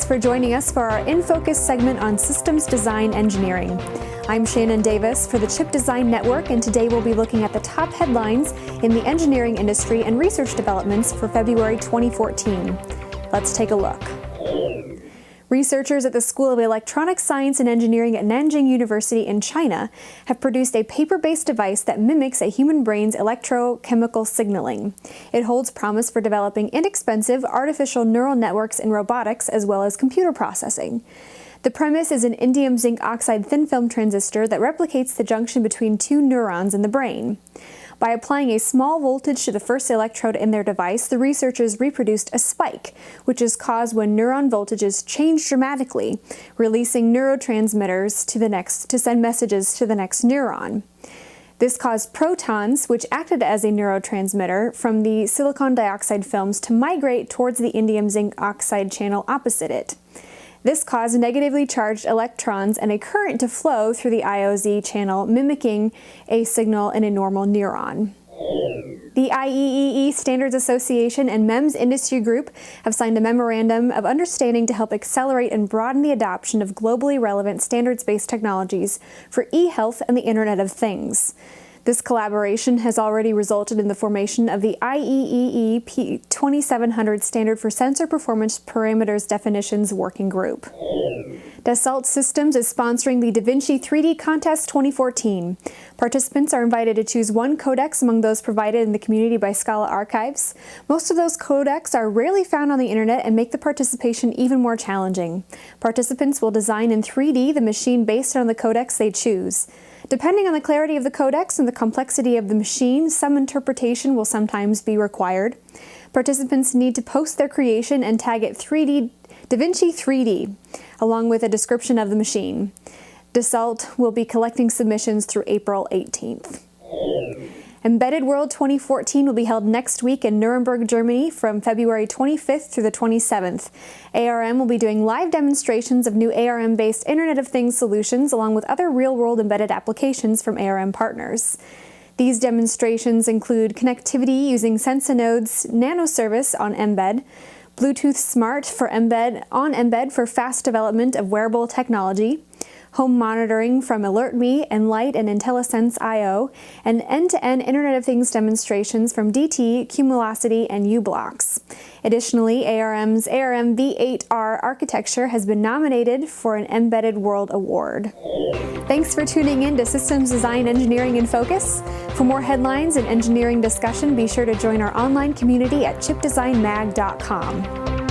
Thanks for joining us for our In Focus segment on systems design engineering. I'm Shannon Davis for the Chip Design Network, and today we'll be looking at the top headlines in the engineering industry and research developments for February 2014. Let's take a look. Researchers at the School of Electronics Science and Engineering at Nanjing University in China have produced a paper-based device that mimics a human brain's electrochemical signaling. It holds promise for developing inexpensive artificial neural networks in robotics as well as computer processing. The premise is an indium zinc oxide thin-film transistor that replicates the junction between two neurons in the brain. By applying a small voltage to the first electrode in their device, the researchers reproduced a spike, which is caused when neuron voltages change dramatically, releasing neurotransmitters to send messages to the next neuron. This caused protons, which acted as a neurotransmitter, from the silicon dioxide films to migrate towards the indium zinc oxide channel opposite it. This caused negatively charged electrons and a current to flow through the IOZ channel, mimicking a signal in a normal neuron. The IEEE Standards Association and MEMS Industry Group have signed a memorandum of understanding to help accelerate and broaden the adoption of globally relevant standards-based technologies for e-health and the Internet of Things. This collaboration has already resulted in the formation of the IEEE P2700 Standard for Sensor Performance Parameters Definitions Working Group. Dassault Systems is sponsoring the Vinci 3D Contest 2014. Participants are invited to choose one codex among those provided in the community by Scala Archives. Most of those codecs are rarely found on the internet and make the participation even more challenging. Participants will design in 3D the machine based on the codex they choose. Depending on the clarity of the codex and the complexity of the machine, some interpretation will sometimes be required. Participants need to post their creation and tag it Vinci 3D, along with a description of the machine. Dassault will be collecting submissions through April 18th. Embedded World 2014 will be held next week in Nuremberg, Germany from February 25th through the 27th. ARM will be doing live demonstrations of new ARM-based Internet of Things solutions along with other real-world embedded applications from ARM partners. These demonstrations include connectivity using Sensinode's nanoservice on Mbed, Bluetooth Smart for Mbed for fast development of wearable technology, home monitoring from AlertMe, Enlight, and IntelliSense IO, and end-to-end Internet of Things demonstrations from DT, Cumulocity, and u-blox. Additionally, ARM's ARM V8R architecture has been nominated for an Embedded World Award. Thanks for tuning in to Systems Design Engineering in Focus. For more headlines and engineering discussion, be sure to join our online community at chipdesignmag.com.